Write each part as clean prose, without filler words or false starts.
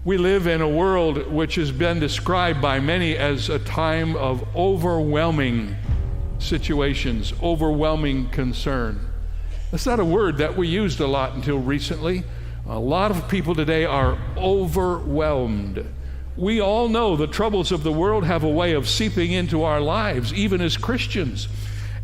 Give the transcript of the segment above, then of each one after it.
We live in a world which has been described by many as a time of overwhelming situations, overwhelming concern. That's not a word that we used a lot until recently. A lot of people today are overwhelmed. We all know the troubles of the world have a way of seeping into our lives, even as Christians,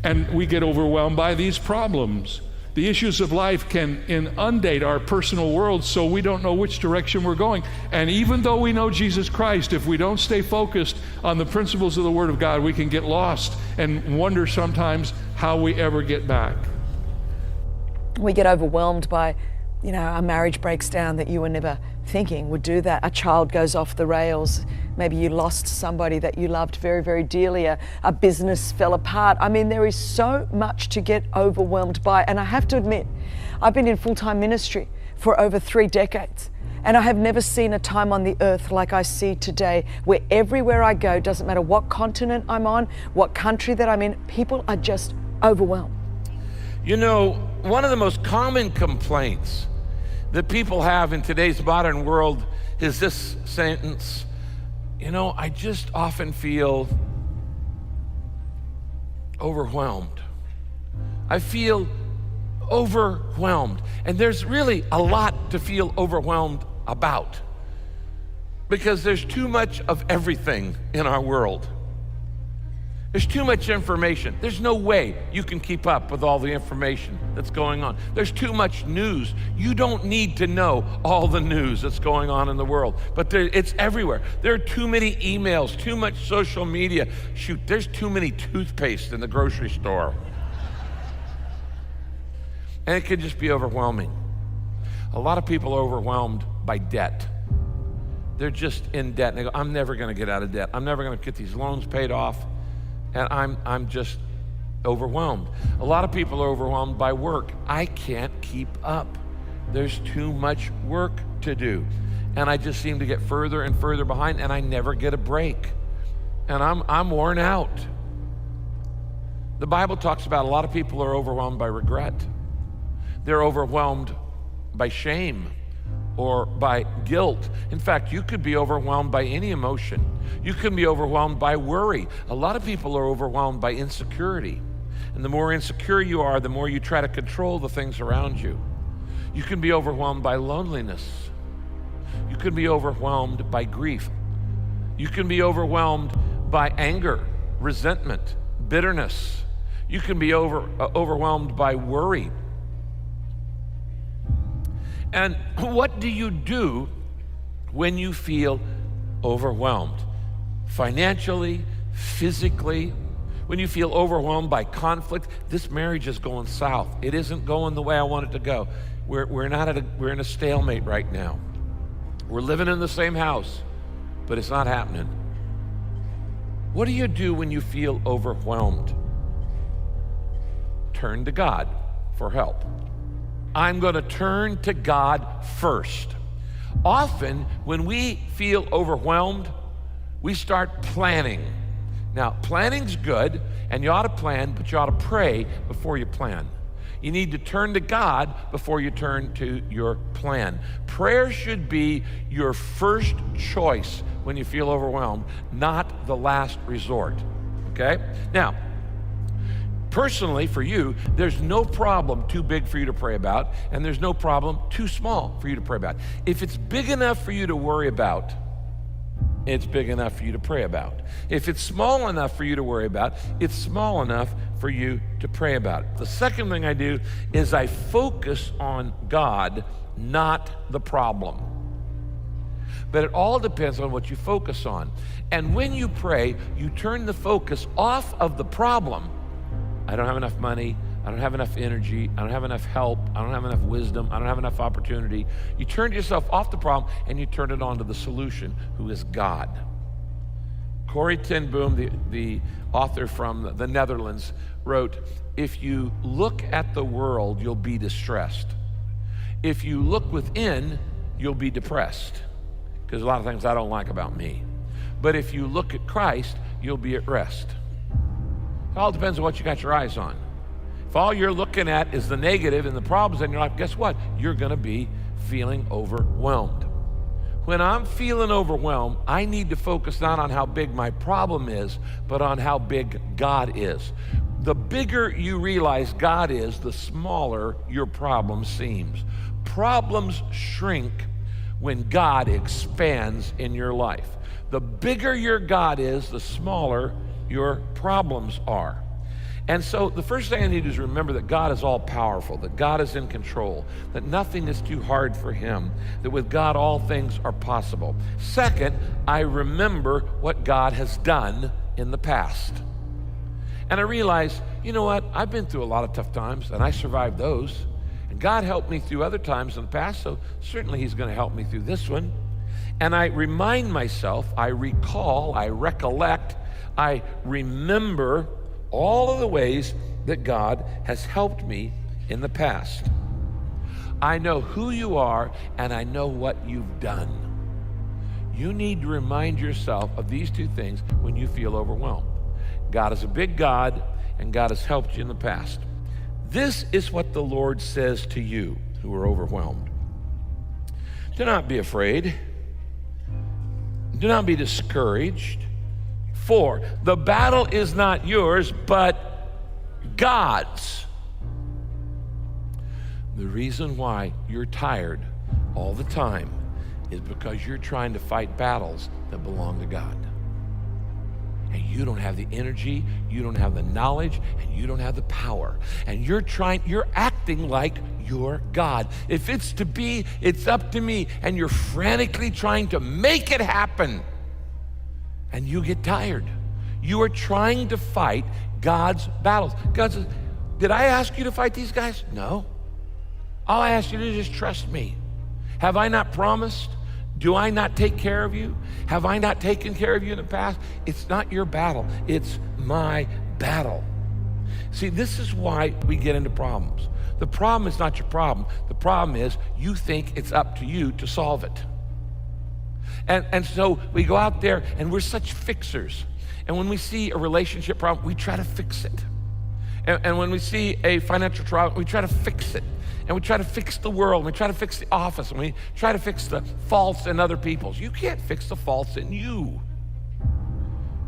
and we get overwhelmed by these problems. The issues of life can inundate our personal world, so we don't know which direction we're going. And even though we know Jesus Christ, if we don't stay focused on the principles of the Word of God, we can get lost and wonder sometimes how we ever get back. We get overwhelmed by, a marriage breaks down that you were never thinking would do that. A child goes off the rails. Maybe you lost somebody that you loved very, very dearly. A business fell apart. I mean, there is so much to get overwhelmed by. And I have to admit, I've been in full-time ministry for over 3 decades. And I have never seen a time on the earth like I see today, where everywhere I go, doesn't matter what continent I'm on, what country that I'm in, people are just overwhelmed. One of the most common complaints that people have in today's modern world is this sentence, I just often feel overwhelmed. I feel overwhelmed. And there's really a lot to feel overwhelmed about, because there's too much of everything in our world. There's too much information. There's no way you can keep up with all the information that's going on. There's too much news. You don't need to know all the news that's going on in the world, but it's everywhere. There are too many emails, too much social media. Shoot, there's too many toothpaste in the grocery store. And it can just be overwhelming. A lot of people are overwhelmed by debt. They're just in debt, and they go, I'm never gonna get out of debt. I'm never gonna get these loans paid off. And I'm just overwhelmed. A lot of people are overwhelmed by work. I can't keep up. There's too much work to do. And I just seem to get further and further behind, and I never get a break. And I'm worn out. The Bible talks about a lot of people are overwhelmed by regret. They're overwhelmed by shame or by guilt. In fact, you could be overwhelmed by any emotion. You can be overwhelmed by worry. A lot of people are overwhelmed by insecurity. And the more insecure you are, the more you try to control the things around you. You can be overwhelmed by loneliness. You can be overwhelmed by grief. You can be overwhelmed by anger, resentment, bitterness. You can be overwhelmed by worry. And what do you do when you feel overwhelmed? Financially, physically, when you feel overwhelmed by conflict. This marriage is going south. It isn't going the way I want it to go. We're in a stalemate right now. We're living in the same house, but it's not happening. What do you do when you feel overwhelmed? Turn to God for help. I'm going to turn to God first. Often, when we feel overwhelmed, we start planning. Now, planning's good, and you ought to plan, but you ought to pray before you plan. You need to turn to God before you turn to your plan. Prayer should be your first choice when you feel overwhelmed, not the last resort, okay? Now, personally, for you, there's no problem too big for you to pray about, and there's no problem too small for you to pray about. If it's big enough for you to worry about, it's big enough for you to pray about. If it's small enough for you to worry about, it's small enough for you to pray about. The second thing I do is I focus on God, not the problem. But it all depends on what you focus on. And when you pray, you turn the focus off of the problem. I don't have enough money, I don't have enough energy, I don't have enough help, I don't have enough wisdom, I don't have enough opportunity. You turn yourself off the problem and you turn it on to the solution, who is God. Corrie ten Boom, the author from the Netherlands, wrote, if you look at the world, you'll be distressed. If you look within, you'll be depressed. Because a lot of things I don't like about me. But if you look at Christ, you'll be at rest. It all depends on what you got your eyes on. If all you're looking at is the negative and the problems in your life, guess what? You're going to be feeling overwhelmed. when I'm feeling overwhelmed, I need to focus not on how big my problem is, but on how big God is. The bigger you realize God is, the smaller your problem seems. Problems shrink when God expands in your life. The bigger your God is, the smaller your problems are. And so the first thing I need is remember that God is all powerful, that God is in control, that nothing is too hard for him, that with God all things are possible. Second, I remember what God has done in the past. And I realize, you know what, I've been through a lot of tough times and I survived those. And God helped me through other times in the past, so certainly he's going to help me through this one. And I remind myself, I recall, I recollect, I remember all of the ways that God has helped me in the past. I know who you are and I know what you've done. You need to remind yourself of these two things when you feel overwhelmed. God is a big God and God has helped you in the past. This is what the Lord says to you who are overwhelmed. Do not be afraid. Do not be discouraged. For the battle is not yours, but God's. The reason why you're tired all the time is because you're trying to fight battles that belong to God. And you don't have the energy, you don't have the knowledge, and you don't have the power. And you're acting like you're God. If it's to be, it's up to me. And you're frantically trying to make it happen. And you get tired. You are trying to fight God's battles. God says, did I ask you to fight these guys? No. All I asked you to do is just trust me. Have I not promised? Do I not take care of you? Have I not taken care of you in the past? It's not your battle. It's my battle. See, this is why we get into problems. The problem is not your problem. The problem is you think it's up to you to solve it. And so we go out there and we're such fixers. And when we see a relationship problem, we try to fix it. And when we see a financial trouble, we try to fix it. And we try to fix the world, and we try to fix the office, and we try to fix the faults in other people's. You can't fix the faults in you.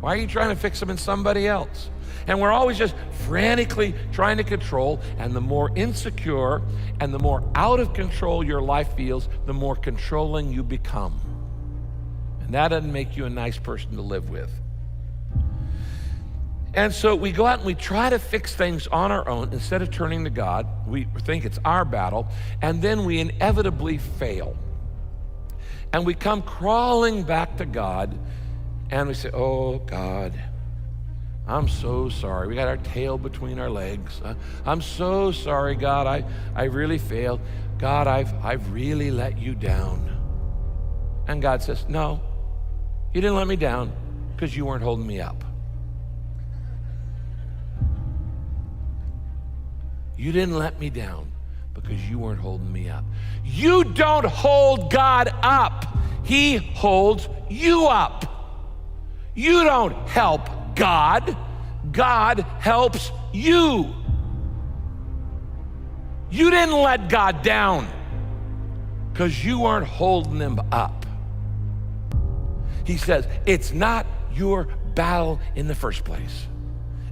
Why are you trying to fix them in somebody else? And we're always just frantically trying to control, and the more insecure and the more out of control your life feels, the more controlling you become. And that doesn't make you a nice person to live with. And so we go out and we try to fix things on our own instead of turning to God. We think it's our battle, and then we inevitably fail. And we come crawling back to God, and we say, oh, God, I'm so sorry. We got our tail between our legs. I'm so sorry, God. I really failed. God, I've really let you down. And God says, no, you didn't let me down because you weren't holding me up. You didn't let me down because you weren't holding me up. You don't hold God up. He holds you up. You don't help God. God helps you. You didn't let God down because you weren't holding him up. He says, it's not your battle in the first place.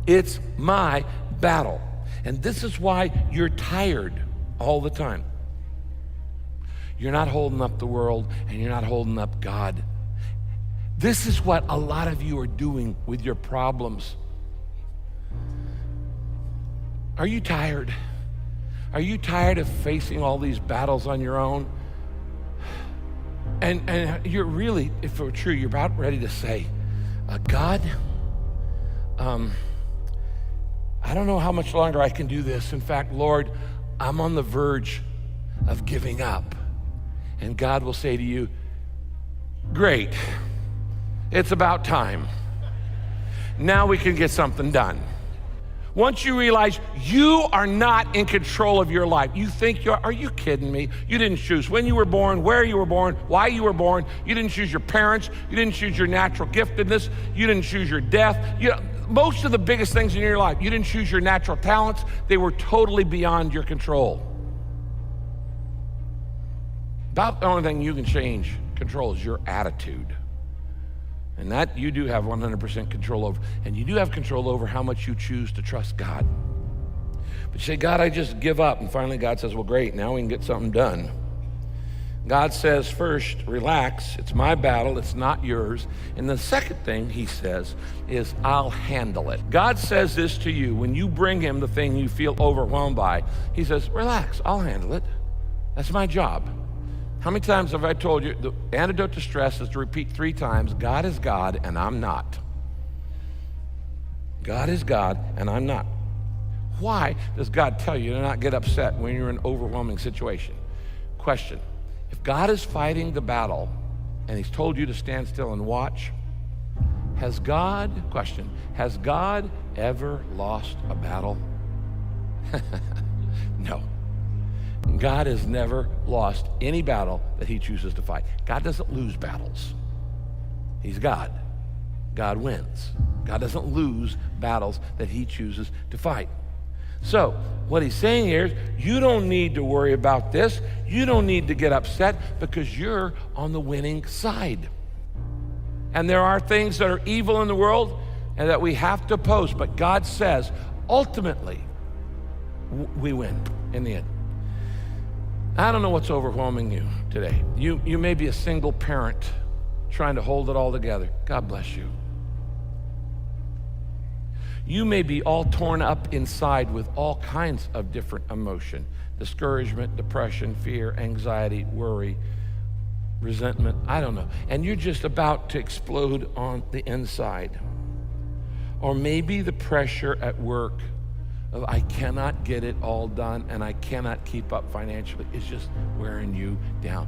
It's my battle. And this is why you're tired all the time. You're not holding up the world and you're not holding up God. This is what a lot of you are doing with your problems. Are you tired? Are you tired of facing all these battles on your own? And you're really, if it were true, you're about ready to say, God, I don't know how much longer I can do this. In fact, Lord, I'm on the verge of giving up. And God will say to you, great, it's about time. Now we can get something done. Once you realize you are not in control of your life, you think are you kidding me? You didn't choose when you were born, where you were born, why you were born. You didn't choose your parents. You didn't choose your natural giftedness. You didn't choose your death. Most of the biggest things in your life, you didn't choose your natural talents. They were totally beyond your control. About the only thing you can change controls your attitude. And that you do have 100% control over. And you do have control over how much you choose to trust God. But you say, God, I just give up. And finally God says, well, great, now we can get something done. God says, first, relax. It's my battle. It's not yours. And the second thing he says is, I'll handle it. God says this to you when you bring him the thing you feel overwhelmed by. He says, relax, I'll handle it. That's my job. How many times have I told you the antidote to stress is to repeat 3 times, God is God and I'm not. God is God and I'm not. Why does God tell you to not get upset when you're in an overwhelming situation? Question, if God is fighting the battle and he's told you to stand still and watch, has God ever lost a battle? No. God has never lost any battle that he chooses to fight. God doesn't lose battles. He's God. God wins. God doesn't lose battles that he chooses to fight. So what he's saying here is, you don't need to worry about this. You don't need to get upset because you're on the winning side. And there are things that are evil in the world and that we have to oppose. But God says, ultimately, we win in the end. I don't know what's overwhelming you today. You may be a single parent trying to hold it all together. God bless you. You may be all torn up inside with all kinds of different emotion: discouragement, depression, fear, anxiety, worry, resentment, I don't know. And you're just about to explode on the inside. Or maybe the pressure at work of I cannot get it all done and I cannot keep up financially is just wearing you down.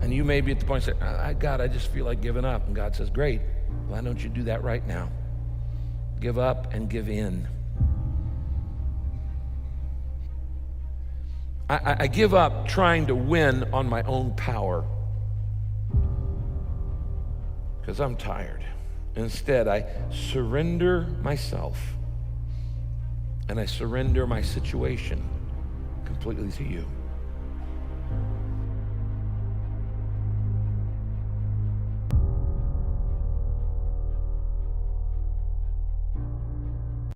And you may be at the point of saying, God, I just feel like giving up. And God says, great, why don't you do that right now? Give up and give in. I give up trying to win on my own power because I'm tired. Instead, I surrender myself and I surrender my situation completely to you.